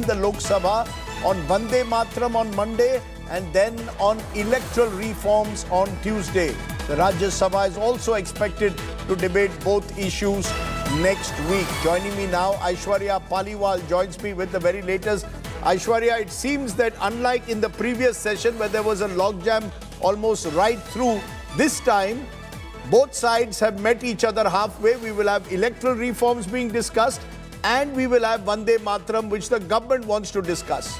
the Lok Sabha on Vande Mataram on Monday and then on electoral reforms on Tuesday. The Rajya Sabha is also expected to debate both issues next week. Joining me now, Aishwarya Paliwal joins me with the very latest. Aishwarya, it seems that unlike in the previous session where there was a logjam almost right through, this time both sides have met each other halfway. We will have electoral reforms being discussed and we will have Vande Mataram, which the government wants to discuss.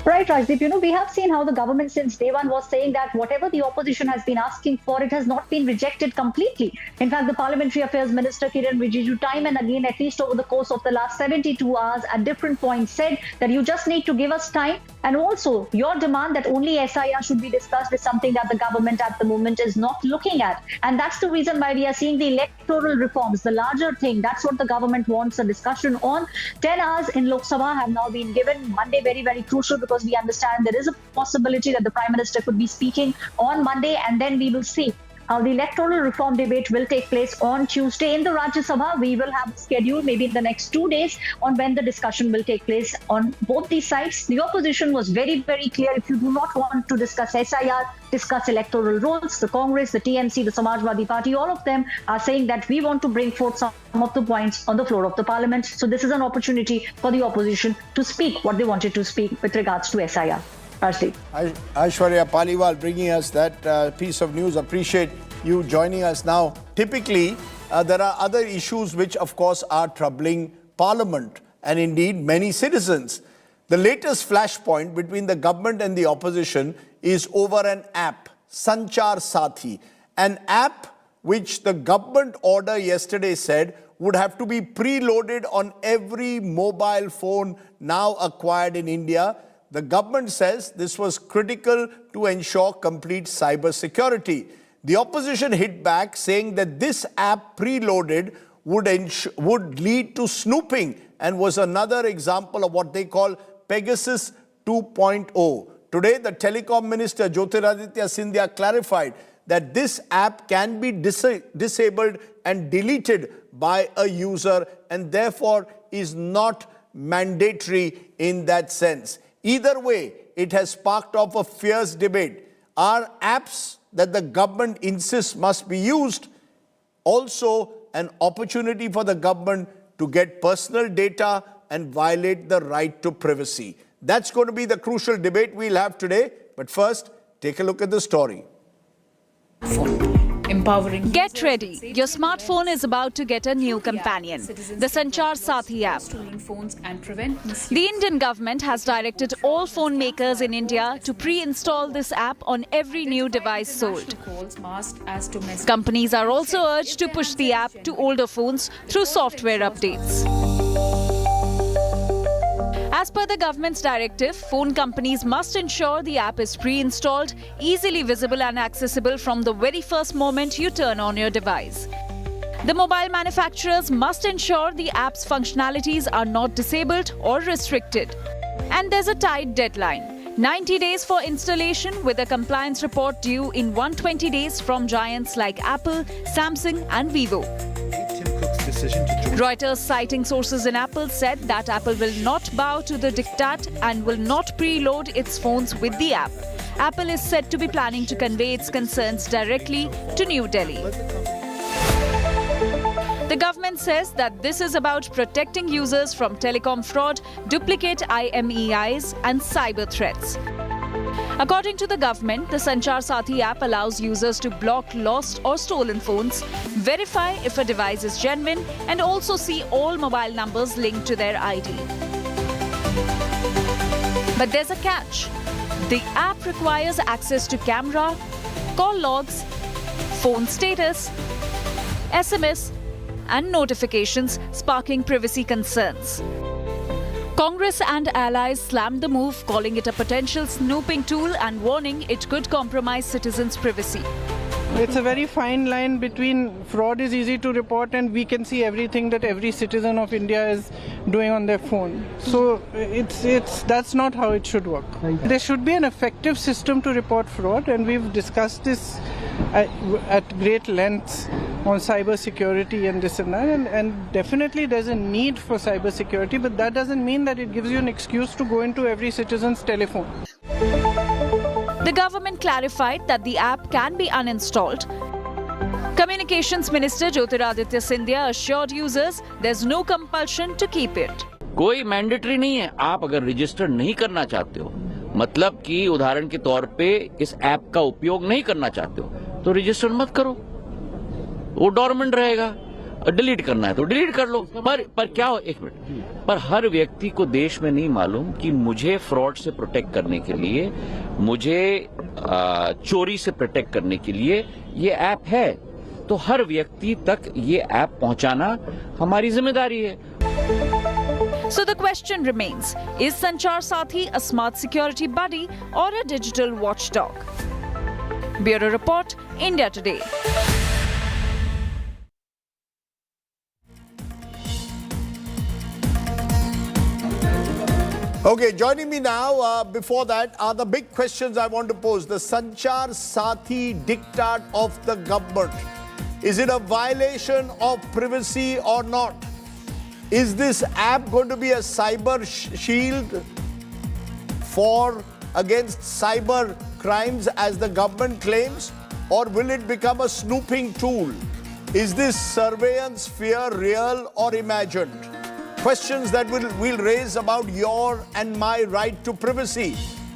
Right, Rajdeep. We have seen how the government since day one was saying that whatever the opposition has been asking for, it has not been rejected completely. In fact, the Parliamentary Affairs Minister Kiran Rijiju time and again, at least over the course of the last 72 hours, at different points said that you just need to give us time. And also, your demand that only SIR should be discussed is something that the government at the moment is not looking at. And that's the reason why we are seeing the electoral reforms, the larger thing. That's what the government wants a discussion on. 10 hours in Lok Sabha have now been given. Monday, very, very crucial because we understand there is a possibility that the Prime Minister could be speaking on Monday, and then we will see how the electoral reform debate will take place on Tuesday in the Rajya Sabha. We will have a schedule maybe in the next 2 days on when the discussion will take place on both these sides. The opposition was very, very clear. If you do not want to discuss SIR, discuss electoral rolls, the Congress, the TMC, the Samajwadi Party, all of them are saying that we want to bring forth some of the points on the floor of the parliament. So this is an opportunity for the opposition to speak what they wanted to speak with regards to SIR. Aishwarya Paliwal bringing us that piece of news. Appreciate you joining us now. Typically, there are other issues which, of course, are troubling Parliament and indeed many citizens. The latest flashpoint between the government and the opposition is over an app, Sanchar Saathi, an app which the government order yesterday said would have to be preloaded on every mobile phone now acquired in India. The government says this was critical to ensure complete cyber security. The opposition hit back saying that this app preloaded would lead to snooping and was another example of what they call Pegasus 2.0. Today, the Telecom Minister Jyotiraditya Scindia clarified that this app can be disabled and deleted by a user and therefore is not mandatory in that sense. Either way, it has sparked off a fierce debate. Are apps that the government insists must be used also an opportunity for the government to get personal data and violate the right to privacy? That's going to be the crucial debate we'll have today. But first, take a look at the story. Empowering. Get ready. Your smartphone is about to get a new companion, the Sanchar Saathi app. The Indian government has directed all phone makers in India to pre-install this app on every new device sold. Companies are also urged to push the app to older phones through software updates. As per the government's directive, phone companies must ensure the app is pre-installed, easily visible and accessible from the very first moment you turn on your device. The mobile manufacturers must ensure the app's functionalities are not disabled or restricted. And there's a tight deadline. 90 days for installation with a compliance report due in 120 days from giants like Apple, Samsung and Vivo. Reuters, citing sources in Apple, said that Apple will not bow to the diktat and will not preload its phones with the app. Apple is said to be planning to convey its concerns directly to New Delhi. The government says that this is about protecting users from telecom fraud, duplicate IMEIs and cyber threats. According to the government, the Sanchar Saathi app allows users to block lost or stolen phones, verify if a device is genuine, and also see all mobile numbers linked to their ID. But there's a catch. The app requires access to camera, call logs, phone status, SMS, and notifications, sparking privacy concerns. Congress and allies slammed the move, calling it a potential snooping tool and warning it could compromise citizens' privacy. It's a very fine line between fraud is easy to report and we can see everything that every citizen of India is doing on their phone. So that's not how it should work. There should be an effective system to report fraud, and we've discussed this at great lengths on cyber security and this and that, and definitely there's a need for cyber security, but that doesn't mean that it gives you an excuse to go into every citizen's telephone. The government clarified that the app can be uninstalled. Communications Minister Jyotiraditya Scindia assured users there's no compulsion to keep it. कोई mandatory नहीं है। आप अगर register नहीं करना चाहते हो, मतलब कि उदाहरण के तौर पे इस ऐप का उपयोग नहीं करना चाहते हो, तो रजिस्टर मत करो, वो डोरमेंट रहेगा। डिलीट करना है तो डिलीट कर लो। पर क्या हो, एक मिनट, पर हर व्यक्ति को देश में नहीं मालूम कि मुझे फ्रॉड से प्रोटेक्ट करने के लिए, मुझे चोरी से प्रोटेक्ट करने के लिए ये ऐप है, तो हर व्यक्ति तक ये ऐप पहुंचाना हमारी जिम्मेदारी है। So the question remains, is Sanchar Saathi a smart security buddy or a digital watchdog? Bureau Report, India Today. Okay, joining me now, before that, are the big questions I want to pose. The Sanchar Saathi diktat of the government. Is it a violation of privacy or not? Is this app going to be a cyber shield against cyber crimes as the government claims? Or will it become a snooping tool? Is this surveillance fear real or imagined? Questions that we'll raise about your and my right to privacy.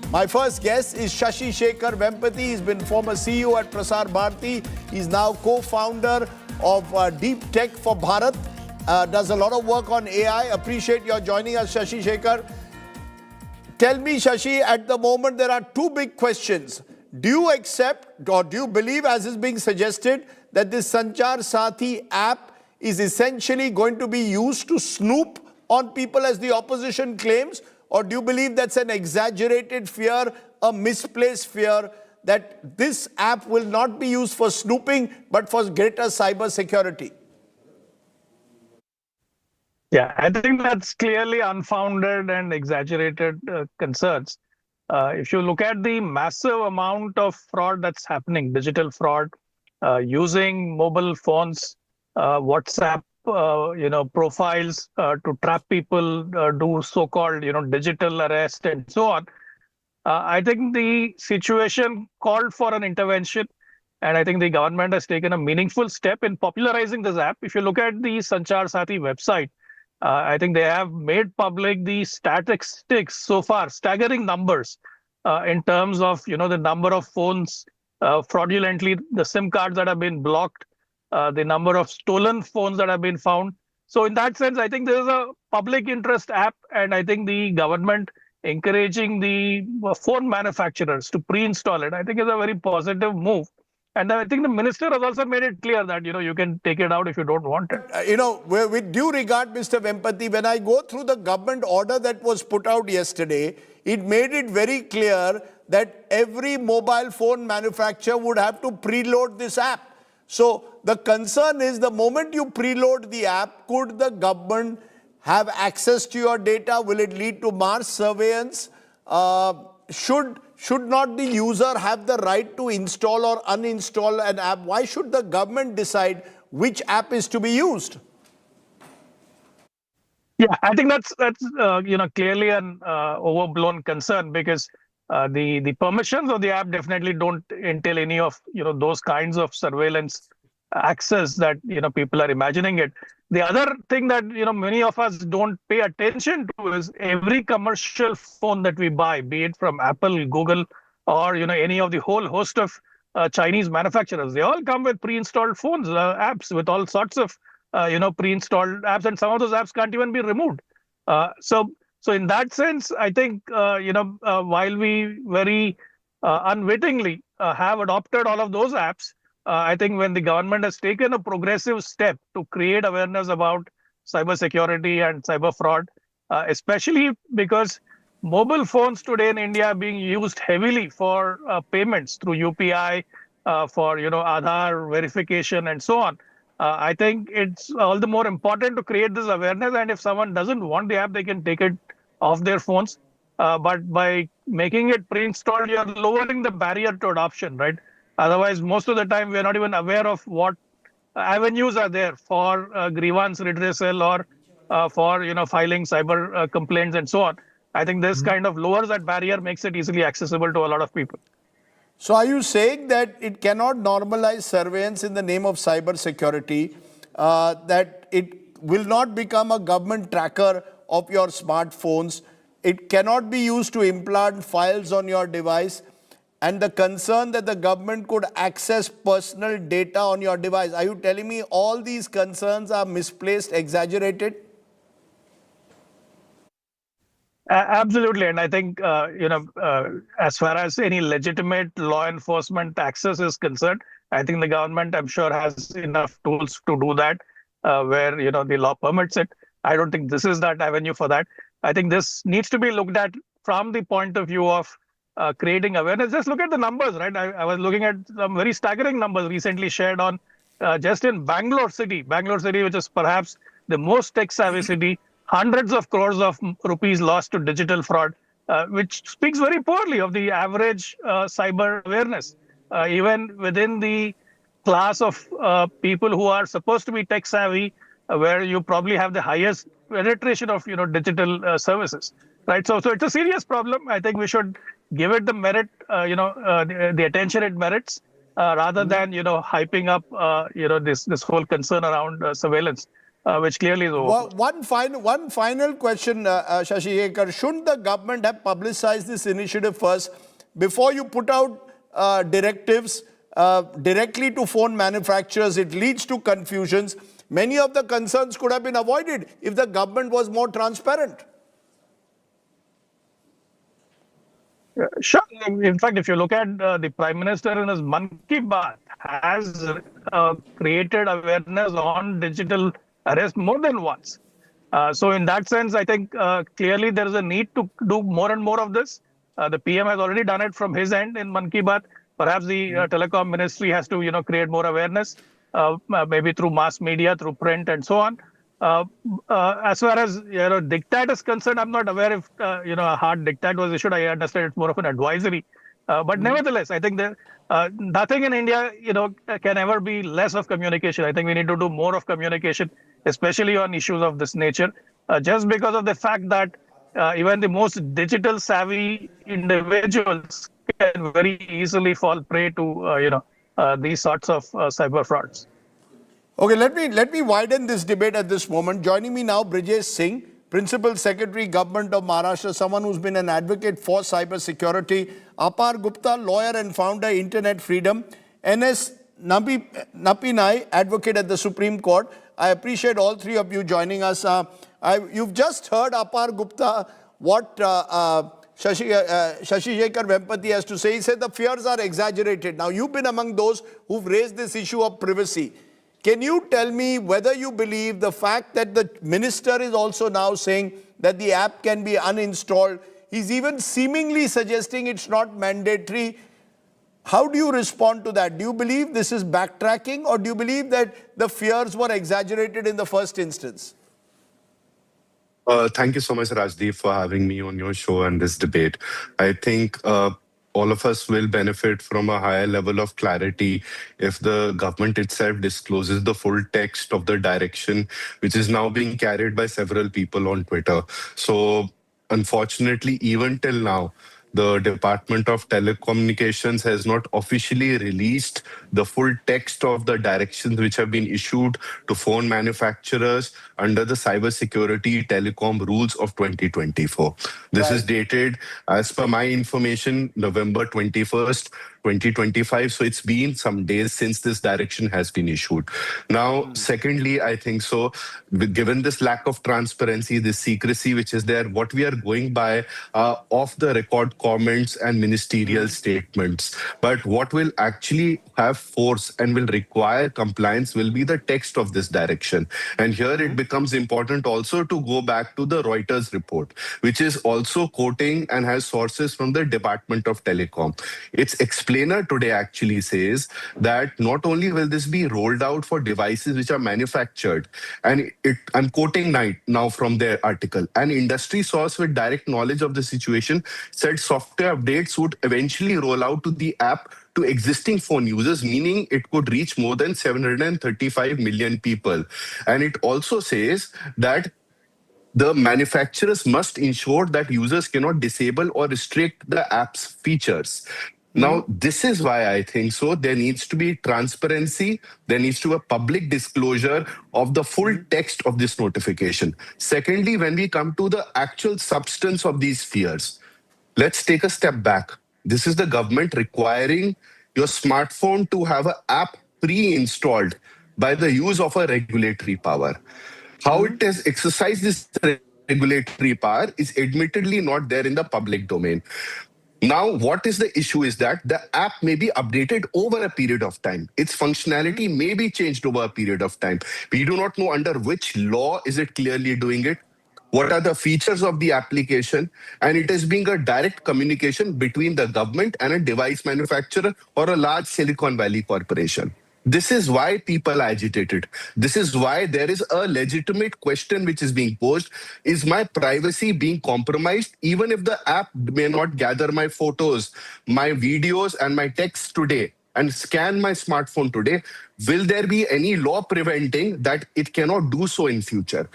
My first guest is Shashi Shekhar Vempati. He's been former CEO at Prasar Bharati. He's now co-founder of Deep Tech for Bharat. Does a lot of work on AI. Appreciate your joining us, Shashi Shekhar. Tell me, Shashi, at the moment there are two big questions. Do you accept or do you believe, as is being suggested, that this Sanchar Saathi app is essentially going to be used to snoop on people as the opposition claims? Or do you believe that's an exaggerated fear, a misplaced fear, that this app will not be used for snooping but for greater cyber security? Yeah, I think that's clearly unfounded and exaggerated concerns. If you look at the massive amount of fraud that's happening, digital fraud, using mobile phones, WhatsApp, profiles to trap people, do so-called, digital arrest and so on. I think the situation called for an intervention, and I think the government has taken a meaningful step in popularizing this app. If you look at the Sanchar Saathi website, I think they have made public the statistics so far, staggering numbers in terms of, the number of phones fraudulently, the SIM cards that have been blocked, the number of stolen phones that have been found. So in that sense, I think there is a public interest app, and I think the government encouraging the phone manufacturers to pre-install it, I think is a very positive move. And I think the minister has also made it clear that, you can take it out if you don't want it. With due regard, Mr. Vempati, when I go through the government order that was put out yesterday, it made it very clear that every mobile phone manufacturer would have to preload this app. So the concern is, the moment you preload the app, could the government have access to your data? Will it lead to mass surveillance? Should not the user have the right to install or uninstall an app? Why should the government decide which app is to be used? Yeah, I think that's clearly an overblown concern, because the permissions of the app definitely don't entail any of those kinds of surveillance access that people are imagining it. The other thing that many of us don't pay attention to is every commercial phone that we buy, be it from Apple, Google, or any of the whole host of Chinese manufacturers. They all come with pre-installed phones, apps with all sorts of pre-installed apps, and some of those apps can't even be removed. So in that sense, I think while we very unwittingly have adopted all of those apps, I think when the government has taken a progressive step to create awareness about cybersecurity and cyber fraud, especially because mobile phones today in India are being used heavily for payments through UPI, for Aadhaar verification and so on. I think it's all the more important to create this awareness. And if someone doesn't want the app, they can take it off their phones. But by making it pre-installed, you're lowering the barrier to adoption, right? Otherwise, most of the time, we are not even aware of what avenues are there for grievance redressal or for filing cyber complaints and so on. I think this kind of lowers that barrier, makes it easily accessible to a lot of people. So are you saying that it cannot normalize surveillance in the name of cyber security, that it will not become a government tracker of your smartphones, it cannot be used to implant files on your device, and the concern that the government could access personal data on your device? Are you telling me all these concerns are misplaced, exaggerated? Absolutely, and I think as far as any legitimate law enforcement access is concerned, I think the government, I'm sure, has enough tools to do that, where the law permits it. I don't think this is that avenue for that. I think this needs to be looked at from the point of view of creating awareness. Just look at the numbers, right? I was looking at some very staggering numbers recently shared on just in Bangalore City, which is perhaps the most tech-savvy city. Hundreds of crores of rupees lost to digital fraud, which speaks very poorly of the average cyber awareness. Even within the class of people who are supposed to be tech savvy, where you probably have the highest penetration of digital services, right? So it's a serious problem. I think we should give it the merit, the attention it merits, rather than hyping up this whole concern around surveillance. Which clearly is over. One final question, Shashi Ekar. Shouldn't the government have publicized this initiative first before you put out directives directly to phone manufacturers? It leads to confusions. Many of the concerns could have been avoided if the government was more transparent. Sure. In fact, if you look at the Prime Minister in his Mann Ki Baat has created awareness on digital arrest more than once. So in that sense, I think clearly there is a need to do more and more of this. The PM has already done it from his end in Mann Ki Baat. Perhaps the Telecom Ministry has to create more awareness, maybe through mass media, through print and so on. As far as diktat is concerned, I'm not aware if a hard diktat was issued. I understand it's more of an advisory. But nevertheless, I think that nothing in India can ever be less of communication. I think we need to do more of communication, especially on issues of this nature, just because of the fact that even the most digital savvy individuals can very easily fall prey to these sorts of cyber frauds. Okay, let me widen this debate at this moment. Joining me now, Brijesh Singh, Principal Secretary, Government of Maharashtra, someone who's been an advocate for cyber security. Apar Gupta, lawyer and founder, Internet Freedom. NS Napinai, advocate at the Supreme Court. I appreciate all three of you joining us. You've just heard Apar Gupta, what Shashi Shekhar Vempati has to say. He said the fears are exaggerated. Now, you've been among those who've raised this issue of privacy. Can you tell me whether you believe the fact that the minister is also now saying that the app can be uninstalled? He's even seemingly suggesting it's not mandatory. How do you respond to that? Do you believe this is backtracking, or do you believe that the fears were exaggerated in the first instance? Thank you so much, Rajdeep, for having me on your show and this debate. I think all of us will benefit from a higher level of clarity if the government itself discloses the full text of the direction, which is now being carried by several people on Twitter. So, unfortunately, even till now, the Department of Telecommunications has not officially released the full text of the directions which have been issued to phone manufacturers under the cybersecurity telecom rules of 2024. This is dated, as per my information, November 21st, 2025. So it's been some days since this direction has been issued. Now, secondly, I think so, given this lack of transparency, this secrecy which is there, what we are going by off the record comments and ministerial statements. But what will actually have force and will require compliance will be the text of this direction. And here it becomes important also to go back to the Reuters report, which is also quoting and has sources from the Department of Telecom. Its explainer today actually says that not only will this be rolled out for devices which are manufactured, and I'm quoting now from their article, an industry source with direct knowledge of the situation said software updates would eventually roll out to the app to existing phone users, meaning it could reach more than 735 million people. And it also says that the manufacturers must ensure that users cannot disable or restrict the app's features. Now, this is why I think so. There needs to be transparency. There needs to be a public disclosure of the full text of this notification. Secondly, when we come to the actual substance of these fears, let's take a step back. This is the government requiring your smartphone to have an app pre-installed by the use of a regulatory power. How it has exercised this regulatory power is admittedly not there in the public domain. Now, what is the issue is that the app may be updated over a period of time. Its functionality may be changed over a period of time. We do not know under which law is it clearly doing it. What are the features of the application? And it is being a direct communication between the government and a device manufacturer or a large Silicon Valley corporation. This is why people are agitated. This is why there is a legitimate question which is being posed. Is my privacy being compromised? Even if the app may not gather my photos, my videos, and my texts today and scan my smartphone today, will there be any law preventing that it cannot do so in future?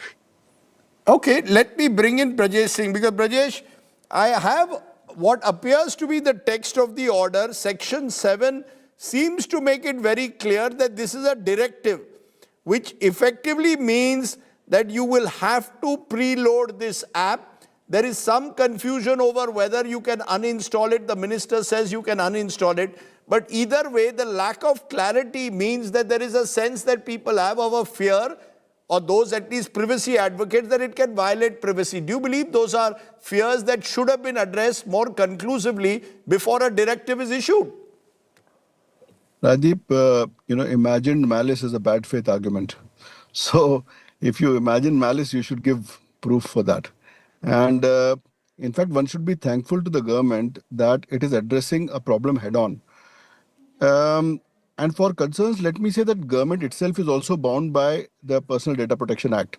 Okay, let me bring in Brajesh Singh, because Brajesh, I have what appears to be the text of the order. Section 7 seems to make it very clear that this is a directive, which effectively means that you will have to preload this app. There is some confusion over whether you can uninstall it. The minister says you can uninstall it. But either way, the lack of clarity means that there is a sense that people have of a fear, or those at least privacy advocates, that it can violate privacy. Do you believe those are fears that should have been addressed more conclusively before a directive is issued? Rajdeep, imagined malice is a bad faith argument. So if you imagine malice, you should give proof for that. And in fact, one should be thankful to the government that it is addressing a problem head on. And for concerns, let me say that government itself is also bound by the Personal Data Protection Act,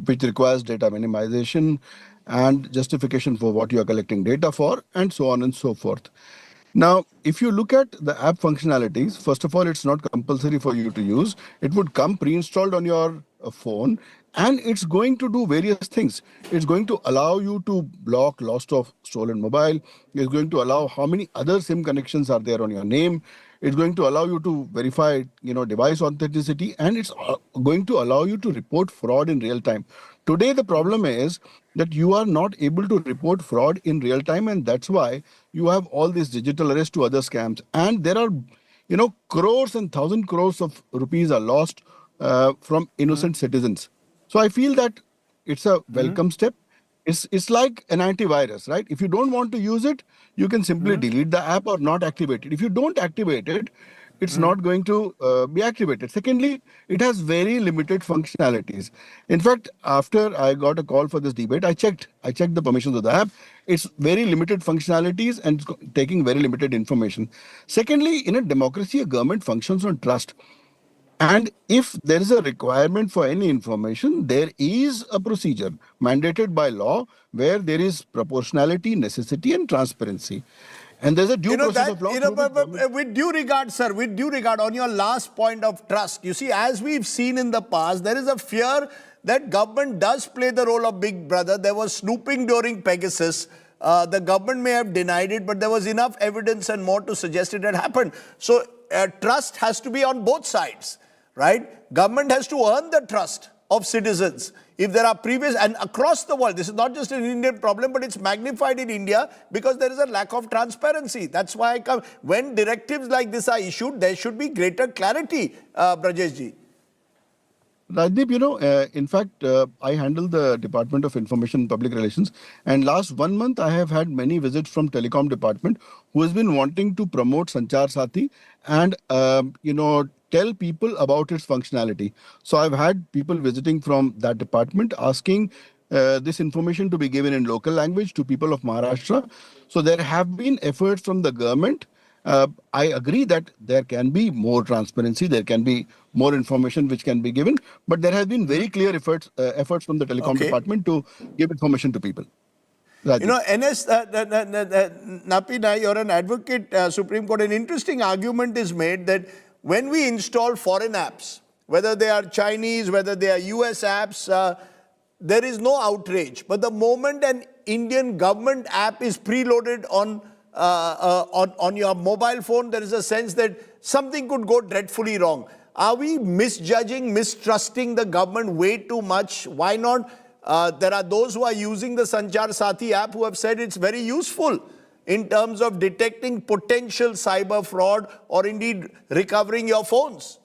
which requires data minimization and justification for what you are collecting data for, and so on and so forth. Now, if you look at the app functionalities, first of all, it's not compulsory for you to use. It would come pre-installed on your phone, and it's going to do various things. It's going to allow you to block lost of stolen mobile. It's going to allow how many other SIM connections are there on your name. It's going to allow you to verify, device authenticity, and it's going to allow you to report fraud in real time. Today, the problem is that you are not able to report fraud in real time, and that's why you have all these digital arrests to other scams. And there are, crores and 1,000 crores of rupees are lost from innocent citizens. So I feel that it's a welcome step. It's like an antivirus, right? If you don't want to use it, you can simply delete the app or not activate it. If you don't activate it, it's not going to be activated. Secondly, it has very limited functionalities. In fact, after I got a call for this debate, I checked the permissions of the app. It's very limited functionalities and taking very limited information. Secondly, in a democracy, a government functions on trust. And if there is a requirement for any information, there is a procedure mandated by law where there is proportionality, necessity, and transparency. And there's a due process of law. But with due regard, sir, with due regard, on your last point of trust, you see, as we've seen in the past, there is a fear that government does play the role of big brother. There was snooping during Pegasus. The government may have denied it, but there was enough evidence and more to suggest it had happened. So trust has to be on both sides, right? Government has to earn the trust of citizens. If there are previous, and across the world, this is not just an Indian problem, but it's magnified in India because there is a lack of transparency. That's why when directives like this are issued, there should be greater clarity, Brajesh ji. Rajdeep, in fact, I handle the Department of Information and Public Relations, and last 1 month I have had many visits from Telecom department who has been wanting to promote Sanchar Saathi and, tell people about its functionality. So I've had people visiting from that department asking this information to be given in local language to people of Maharashtra. So there have been efforts from the government. I agree that there can be more transparency, there can be more information which can be given, but there have been very clear efforts from the Telecom department to give information to people. You know, NS Napina, you're an advocate, Supreme Court. An interesting argument is made that when we install foreign apps, whether they are Chinese, whether they are US apps, there is no outrage. But the moment an Indian government app is preloaded on your mobile phone, there is a sense that something could go dreadfully wrong. Are we misjudging, mistrusting the government way too much? Why not? There are those who are using the Sanchar Saathi app who have said it's very useful in terms of detecting potential cyber fraud or indeed recovering your phones.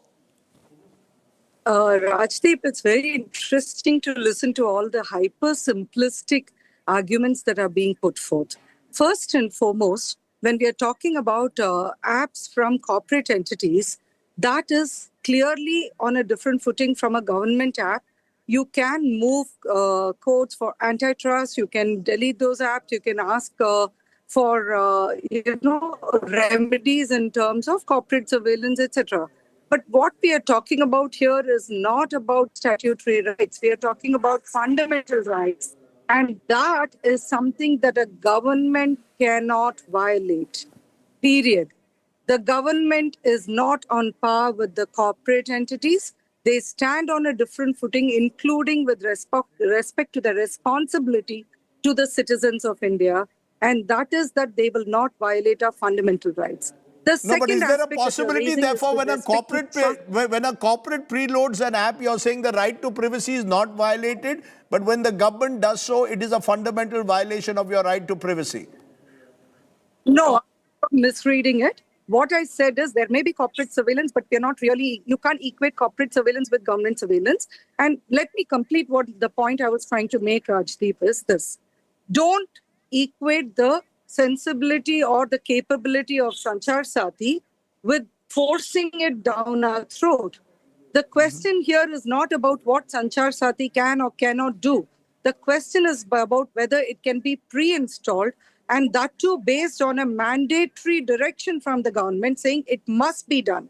Rajdeep, it's very interesting to listen to all the hyper simplistic arguments that are being put forth. First and foremost, when we are talking about apps from corporate entities, that is clearly on a different footing from a government app. You can move codes for antitrust. You can delete those apps. You can ask for remedies in terms of corporate surveillance, etc. But what we are talking about here is not about statutory rights. We are talking about fundamental rights. And that is something that a government cannot violate, period. The government is not on par with the corporate entities. They stand on a different footing, including with respect to the responsibility to the citizens of India. And that is that they will not violate our fundamental rights. No, but is there a possibility, therefore, when a corporate preloads an app, you're saying the right to privacy is not violated, but when the government does so, it is a fundamental violation of your right to privacy? No, I'm misreading it. What I said is there may be corporate surveillance, but we're not really, you can't equate corporate surveillance with government surveillance. And let me complete what the point I was trying to make, Rajdeep, is this. Don't equate the sensibility or the capability of Sanchar Saathi with forcing it down our throat. The question here is not about what Sanchar Saathi can or cannot do. The question is about whether it can be pre-installed, and that too based on a mandatory direction from the government saying it must be done.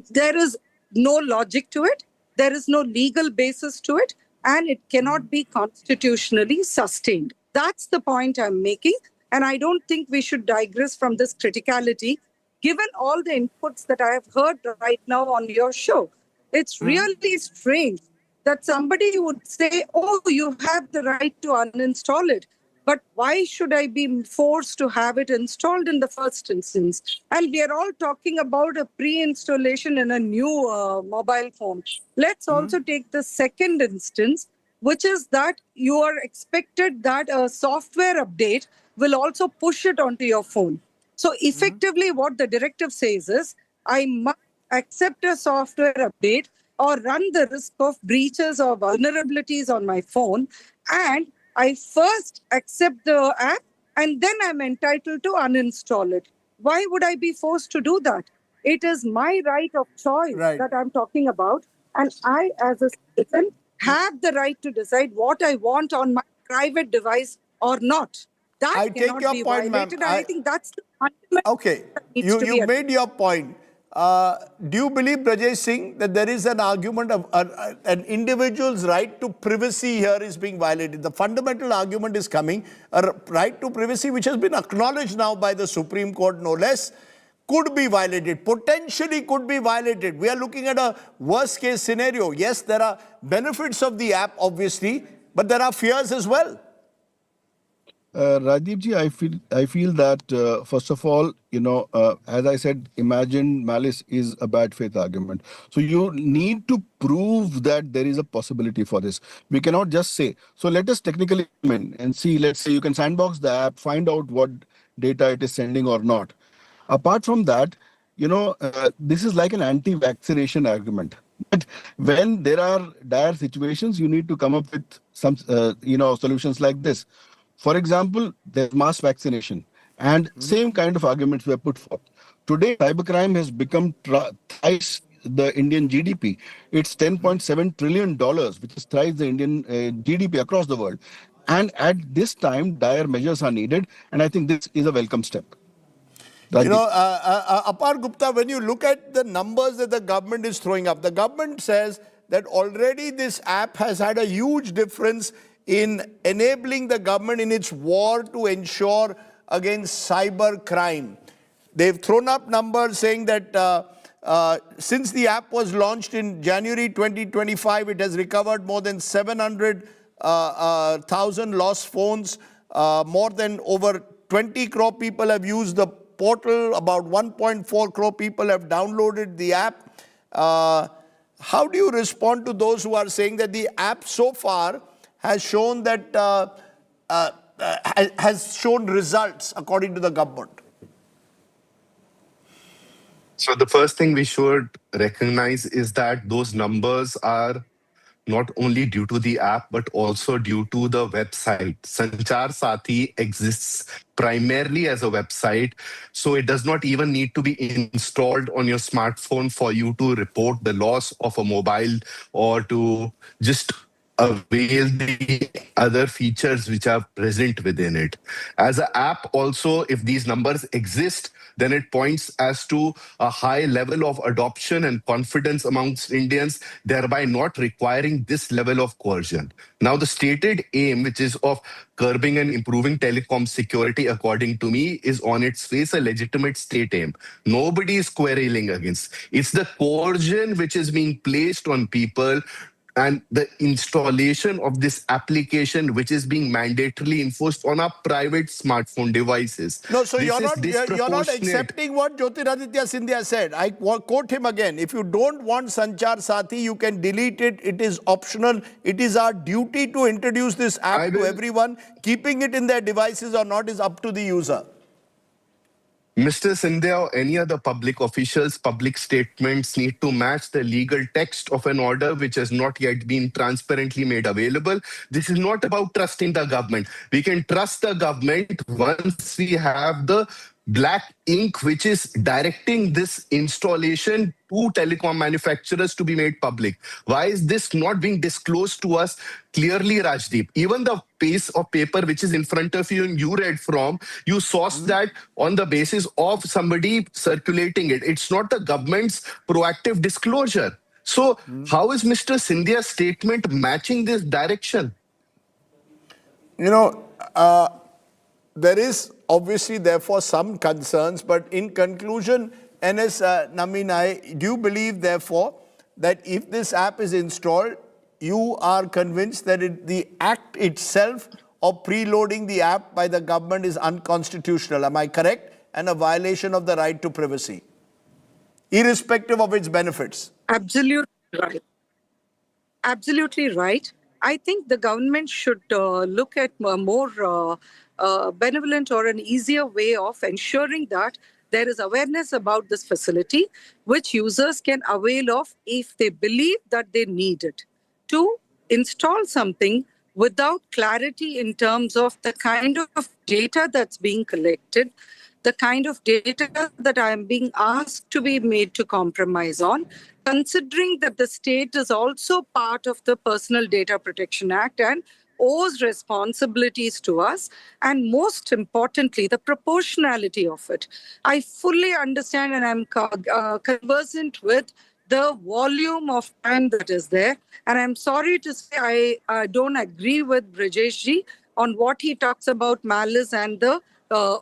There is no logic to it. There is no legal basis to it, and it cannot be constitutionally sustained. That's the point I'm making. And I don't think we should digress from this criticality, given all the inputs that I have heard right now on your show. It's really strange that somebody would say, oh, you have the right to uninstall it. But why should I be forced to have it installed in the first instance? And we are all talking about a pre-installation in a new mobile phone. Let's also take the second instance, which is that you are expected that a software update will also push it onto your phone. So effectively what the directive says is, I must accept a software update or run the risk of breaches or vulnerabilities on my phone, and I first accept the app and then I'm entitled to uninstall it. Why would I be forced to do that? It is my right of choice that I'm talking about, and I as a citizen have the right to decide what I want on my private device or not. That I take your point, ma'am. I think that's the fundamental. Okay, you made your point. Do you believe, Brajesh Singh, that there is an argument of an individual's right to privacy here is being violated? The fundamental argument is coming, a right to privacy which has been acknowledged now by the Supreme Court, no less, could be violated, potentially could be violated. We are looking at a worst case scenario. Yes, there are benefits of the app, obviously, but there are fears as well. Rajdeep I feel that first of all, as I said, imagined malice is a bad faith argument. So you need to prove that there is a possibility for this. We cannot just say. So let us technically come in and see. Let's say you can sandbox the app, find out what data it is sending or not. Apart from that, this is like an anti-vaccination argument. But when there are dire situations, you need to come up with some, solutions like this. For example, there's mass vaccination, and same kind of arguments were put forth. Today, cybercrime has become thrice the Indian GDP. It's $10.7 trillion, which is thrice the Indian GDP across the world. And at this time, dire measures are needed, and I think this is a welcome step. Apar Gupta, when you look at the numbers that the government is throwing up, the government says that already this app has had a huge difference in enabling the government in its war to ensure against cyber crime. They've thrown up numbers saying that since the app was launched in January 2025, it has recovered more than 700,000 lost phones. More than over 20 crore people have used the portal. About 1.4 crore people have downloaded the app. How do you respond to those who are saying that the app so far has shown that has shown results according to the government? So the first thing we should recognize is that those numbers are not only due to the app, but also due to the website. Sanchar Saathi exists primarily as a website, so it does not even need to be installed on your smartphone for you to report the loss of a mobile or to just avail the other features which are present within it. As an app also, if these numbers exist, then it points as to a high level of adoption and confidence amongst Indians, thereby not requiring this level of coercion. Now, the stated aim, which is of curbing and improving telecom security, according to me, is on its face a legitimate state aim. Nobody is quarreling against. It's the coercion which is being placed on people and the installation of this application, which is being mandatorily enforced on our private smartphone devices. No, so This you're is not disproportionate. accepting what Jyotiraditya Scindia said. I quote him again. If you don't want Sanchar Saathi, you can delete it. It is optional. It is our duty to introduce this app to everyone. Keeping it in their devices or not is up to the user. Mr. Scindia or any other public officials' public statements need to match the legal text of an order which has not yet been transparently made available. This is not about trusting the government. We can trust the government once we have the black ink which is directing this installation to telecom manufacturers to be made public. Why is this not being disclosed to us clearly, Rajdeep? Even the piece of paper which is in front of you and you read from, you sourced that on the basis of somebody circulating it. It's not the government's proactive disclosure. So how is Mr. Scindia's statement matching this direction? You know, there is obviously therefore some concerns, but in conclusion, NS Naminai, do you believe therefore that if this app is installed, you are convinced that the act itself of preloading the app by the government is unconstitutional? Am I correct? And a violation of the right to privacy, irrespective of its benefits? Absolutely right. Absolutely right. I think the government should look at a more benevolent or an easier way of ensuring that there is awareness about this facility, which users can avail of if they believe that they need it. To install something without clarity in terms of the kind of data that's being collected, the kind of data that I am being asked to be made to compromise on, considering that the state is also part of the Personal Data Protection Act and owes responsibilities to us, and most importantly, the proportionality of it. I fully understand and I'm conversant with the volume of time that is there. And I'm sorry to say I don't agree with Brajeshji on what he talks about malice and the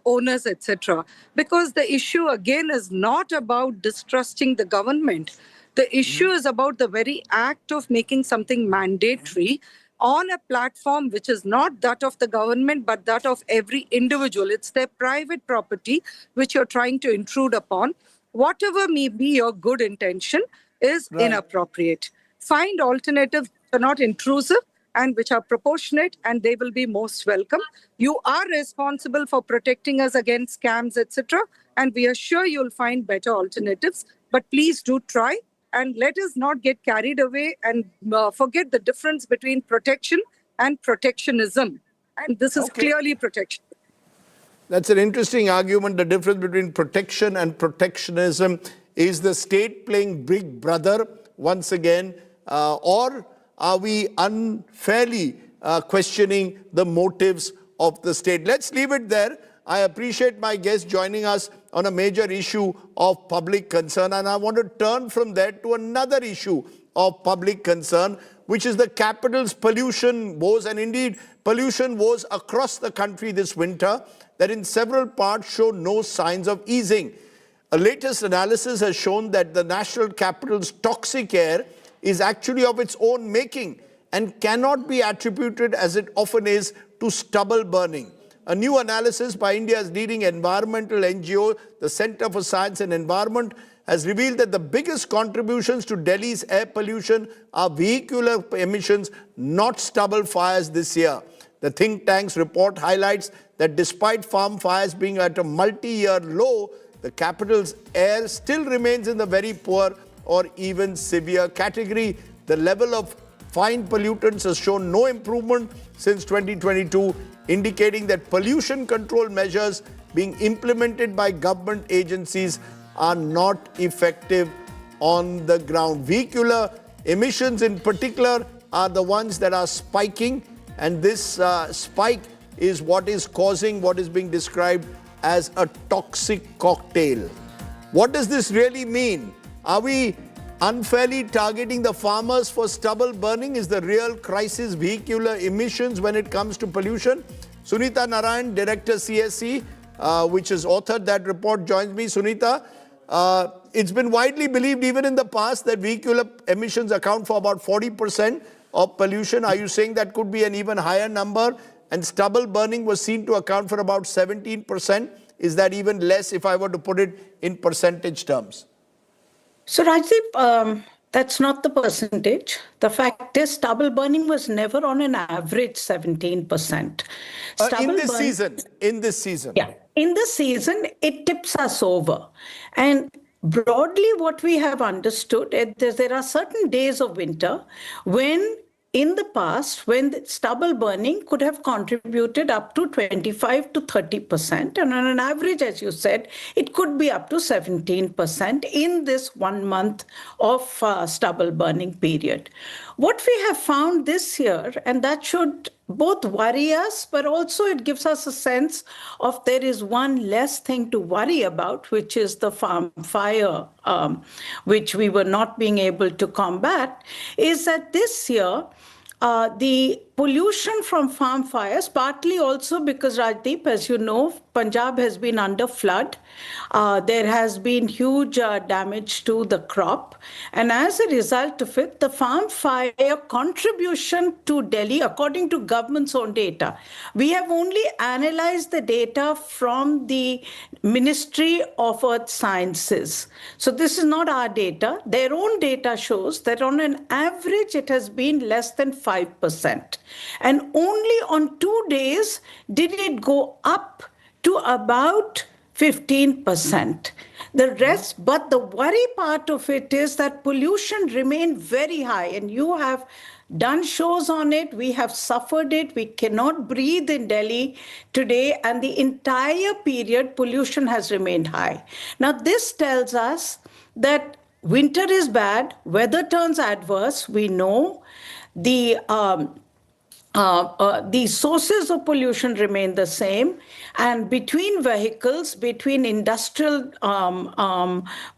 owners, etc. Because the issue again is not about distrusting the government. The issue is about the very act of making something mandatory on a platform which is not that of the government, but that of every individual. It's their private property which you're trying to intrude upon. Whatever may be your good intention is inappropriate. Find alternatives that are not intrusive and which are proportionate, and they will be most welcome. You are responsible for protecting us against scams, etc. And we are sure you'll find better alternatives. But please do try. And let us not get carried away and forget the difference between protection and protectionism. And this is clearly protection. That's an interesting argument. The difference between protection and protectionism. Is the state playing big brother once again, or are we unfairly questioning the motives of the state? Let's leave it there. I appreciate my guest joining us on a major issue of public concern, and I want to turn from that to another issue of public concern, which is the capital's pollution woes, and indeed pollution woes across the country this winter, that in several parts show no signs of easing. A latest analysis has shown that the national capital's toxic air is actually of its own making and cannot be attributed, as it often is, to stubble burning. A new analysis by India's leading environmental NGO, the Centre for Science and Environment, has revealed that the biggest contributions to Delhi's air pollution are vehicular emissions, not stubble fires this year. The think tank's report highlights that despite farm fires being at a multi-year low, the capital's air still remains in the very poor or even severe category. The level of fine pollutants has shown no improvement since 2022, indicating that pollution control measures being implemented by government agencies are not effective on the ground. Vehicular emissions in particular are the ones that are spiking, and this spike is what is causing what is being described as a toxic cocktail. What does this really mean? Are we unfairly targeting the farmers for stubble burning? Is the real crisis vehicular emissions when it comes to pollution? Sunita Narayan, Director CSE, which has authored that report, joins me. Sunita, it's been widely believed even in the past that vehicular emissions account for about 40% of pollution. Are you saying that could be an even higher number? And stubble burning was seen to account for about 17%. Is that even less if I were to put it in percentage terms? So Rajdeep, that's not the percentage. The fact is stubble burning was never on an average 17%. In this season. Yeah. In this season, it tips us over. And broadly, what we have understood is there are certain days of winter when in the past, when the stubble burning could have contributed up to 25 to 30%, and on an average, as you said, it could be up to 17% in this 1 month of stubble burning period. What we have found this year, and that should both worry us, but also it gives us a sense of there is one less thing to worry about, which is the farm fire, which we were not being able to combat, is that this year, the pollution from farm fires, partly also because, Rajdeep, as you know, Punjab has been under flood. There has been huge damage to the crop. And as a result of it, the farm fire contribution to Delhi, according to government's own data, we have only analyzed the data from the Ministry of Earth Sciences. So this is not our data. Their own data shows that on an average, it has been less than 5%. And only on 2 days did it go up to about 15%. The rest, but the worry part of it is that pollution remained very high, and you have done shows on it. We have suffered it. We cannot breathe in Delhi today, and the entire period pollution has remained high. Now, this tells us that winter is bad, weather turns adverse, we know. The sources of pollution remain the same, and between vehicles, between industrial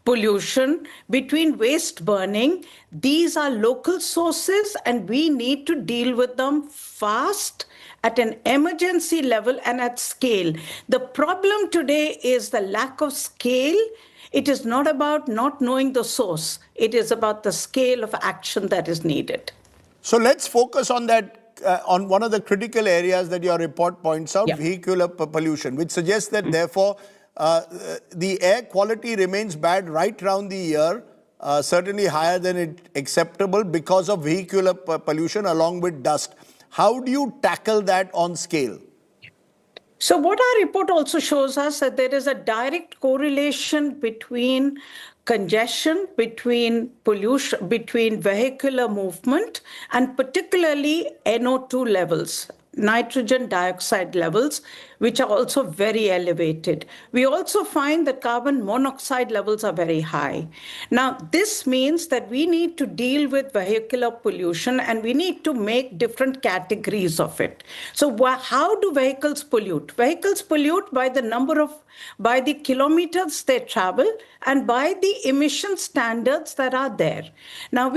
pollution, between waste burning, these are local sources, and we need to deal with them fast at an emergency level and at scale. The problem today is the lack of scale. It is not about not knowing the source. It is about the scale of action that is needed. So let's focus on that. On one of the critical areas that your report points out, vehicular pollution, which suggests that therefore the air quality remains bad right around the year, certainly higher than it acceptable because of vehicular pollution along with dust. How do you tackle that on scale? So what our report also shows us that there is a direct correlation between congestion, between pollution, between vehicular movement, and particularly NO2 levels, nitrogen dioxide levels, which are also very elevated. We also find that carbon monoxide levels are very high. Now, this means that we need to deal with vehicular pollution, and we need to make different categories of it. So how do vehicles pollute? Vehicles pollute by by the kilometers they travel and by the emission standards that are there. Now,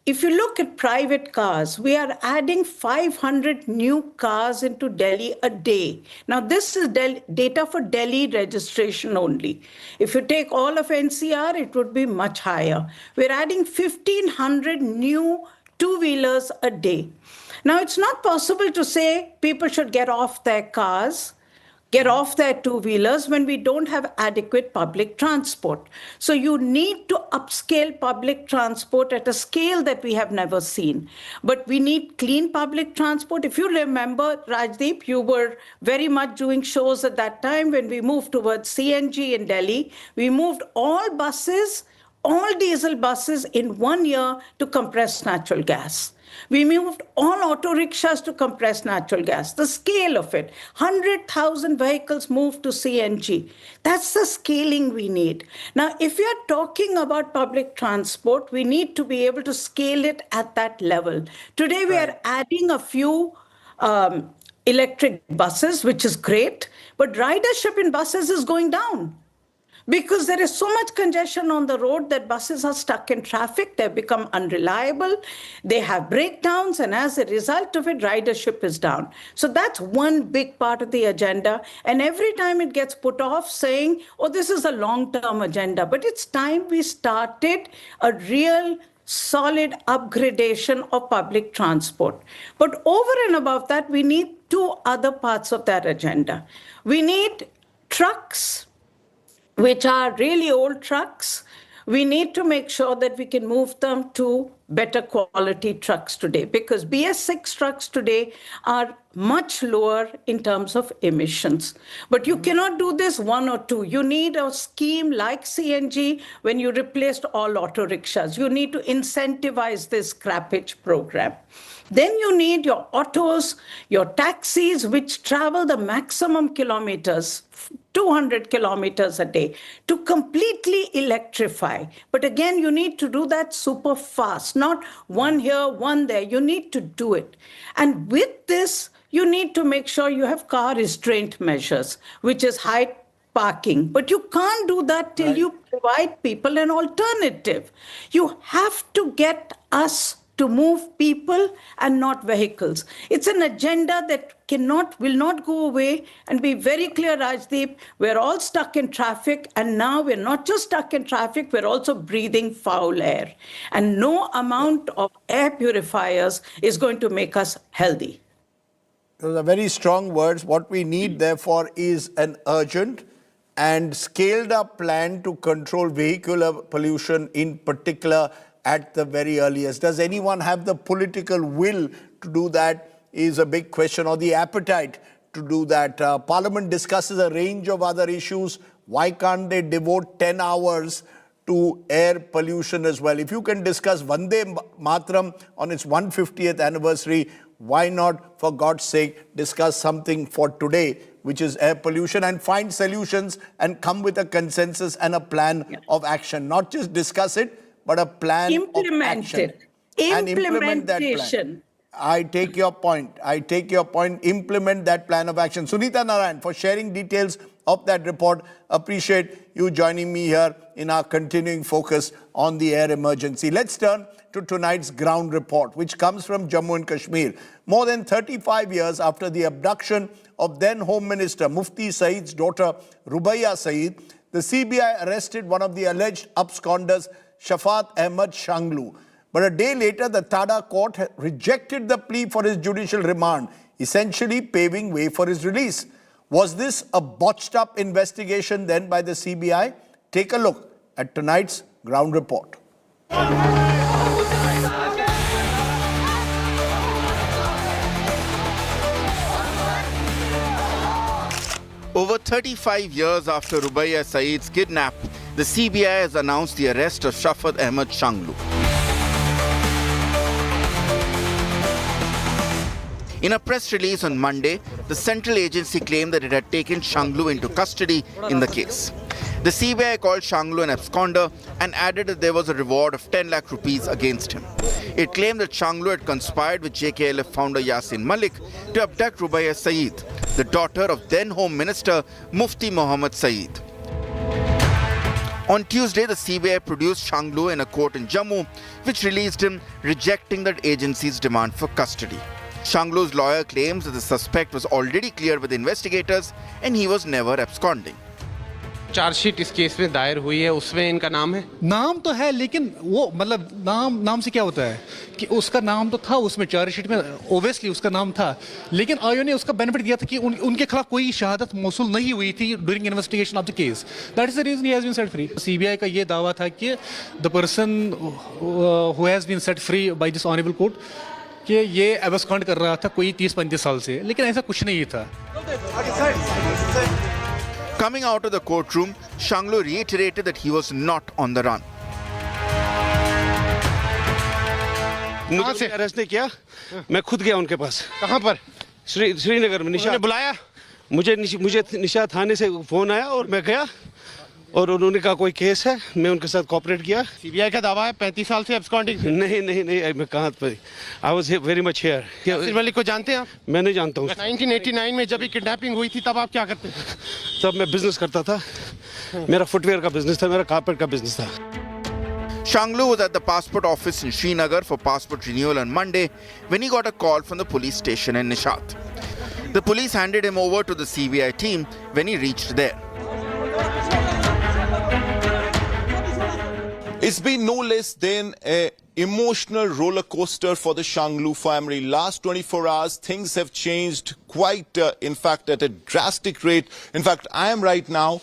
if you look at private cars, we are adding 500 new cars into Delhi a day. Now, this is data for Delhi registration only. If you take all of NCR, it would be much higher. We're adding 1,500 new two-wheelers a day. Now, it's not possible to say people should get off their cars, get off their two-wheelers when we don't have adequate public transport. So you need to upscale public transport at a scale that we have never seen. But we need clean public transport. If you remember, Rajdeep, you were very much doing shows at that time when we moved towards CNG in Delhi. We moved all buses, all diesel buses in 1 year to compressed natural gas. We moved all auto rickshaws to compressed natural gas. The scale of it, 100,000 vehicles moved to CNG. That's the scaling we need. Now, if we are talking about public transport, we need to be able to scale it at that level. Today, we are adding a few electric buses, which is great, but ridership in buses is going down. Because there is so much congestion on the road that buses are stuck in traffic, they've become unreliable, they have breakdowns, and as a result of it, ridership is down. So that's one big part of the agenda. And every time it gets put off saying, oh, this is a long-term agenda. But it's time we started a real solid upgradation of public transport. But over and above that, we need two other parts of that agenda. We need trucks, which are really old trucks. We need to make sure that we can move them to better quality trucks today, because BS6 trucks today are much lower in terms of emissions. But you cannot do this one or two. You need a scheme like CNG when you replaced all auto rickshaws. You need to incentivize this scrappage program. Then you need your autos, your taxis, which travel the maximum kilometers, 200 kilometers a day, to completely electrify. But again, you need to do that super fast, not one here, one there. You need to do it. And with this, you need to make sure you have car restraint measures, which is height parking. But you can't do that till you provide people an alternative. You have to get us to move people and not vehicles. It's an agenda that will not go away. And be very clear, Rajdeep, we're all stuck in traffic. And now we're not just stuck in traffic, we're also breathing foul air. And no amount of air purifiers is going to make us healthy. Those are very strong words. What we need, therefore, is an urgent and scaled up plan to control vehicular pollution in particular at the very earliest. Does anyone have the political will to do that is a big question, or the appetite to do that. Parliament discusses a range of other issues. Why can't they devote 10 hours to air pollution as well? If you can discuss Vande Mataram on its 150th anniversary, why not, for God's sake, discuss something for today, which is air pollution, and find solutions and come with a consensus and a plan of action. Not just discuss it, but a plan of action. And implement that plan. I take your point. Implement that plan of action. Sunita Narayan, for sharing details of that report. Appreciate you joining me here in our continuing focus on the air emergency. Let's turn to tonight's ground report, which comes from Jammu and Kashmir. More than 35 years after the abduction of then Home Minister Mufti Saeed's daughter Rubaiya Saeed, the CBI arrested one of the alleged absconders, Shafat Ahmad Shanglu. But a day later, the Tada court rejected the plea for his judicial remand, essentially paving way for his release. Was this a botched up investigation then by the CBI? Take a look at tonight's ground report. Over 35 years after Rubaiya Saeed's kidnap, the CBI has announced the arrest of Shafat Ahmad Shanglu. In a press release on Monday, the central agency claimed that it had taken Shanglu into custody in the case. The CBI called Shanglu an absconder and added that there was a reward of 10 lakh rupees against him. It claimed that Shanglu had conspired with JKLF founder Yasin Malik to abduct Rubaiya Saeed, the daughter of then Home Minister Mufti Muhammad Saeed. On Tuesday, the CBI produced Shanglu in a court in Jammu, which released him, rejecting that agency's demand for custody. Shanglu's lawyer claims that the suspect was already cleared with investigators and he was never absconding. Chargesheet इस case में दायर हुई है, उसमें इनका नाम है? नाम तो है, लेकिन वो मतलब नाम से क्या होता है कि उसका नाम तो था उसमें, चार्जशीट में ओब्वियसली उसका नाम था, लेकिन आयोग ने उसका बेनिफिट दिया था कि उनके खिलाफ कोई शहादत मौसूल नहीं हुई थी during investigation of the case. That is the reason he has been set free. CBI का ये दावा था कि the person who has been set free by this honourable court कि ये एब्सकॉन्ड कर रहा था कोई 30-35 साल से, लेकिन ऐसा कुछ नहीं था. Coming out of the courtroom, Shanglu reiterated that he was not on the run. मुझे अरेस्ट नहीं किया, मैं खुद गया उनके पास. कहाँ पर? श्रीनगर में. निशा ने बुलाया मुझे निशा थाने से फोन आया और मैं गया और उन्होंने कहा कोई केस है, मैं उनके साथ कोऑपरेट किया. सीबीआई का दावा है 35 साल से एब्सकॉन्डिंग. नहीं, मैं कहाँ पर. I was very much here. Yasir Malik को जानते हैं आप? मैं नहीं जानता हूँ. 1989 में जब किडनैपिंग हुई थी तब आप क्या करते थे? तब मैं बिजनेस करता था. मेरा फुटवेयर का बिजनेस था, मेरा कारपेट का बिजनेस था. Shanglu was at the passport office in Srinagar for passport renewal on Monday when he got a call from the police station in Nishat. The police handed him over to the CBI team when he reached there. It's been no less than an emotional roller coaster for the Shanglu family. Last 24 hours, things have changed quite, in fact, at a drastic rate. In fact, I am right now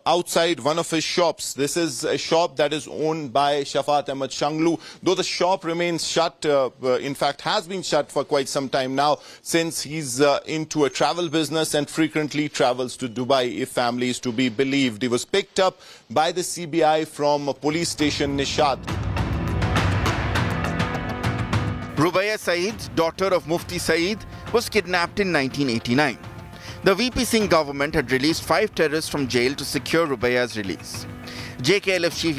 outside one of his shops. This is a shop that is owned by Shafat Ahmed Shanglu. Though the shop remains shut, in fact has been shut for quite some time now, since he's into a travel business and frequently travels to Dubai, if family is to be believed. He was picked up by the CBI from a police station Nishat. Rubaiya Saeed, daughter of Mufti Saeed, was kidnapped in 1989. The VP Singh government had released 5 terrorists from jail to secure Rubaiya's release. JKLF chief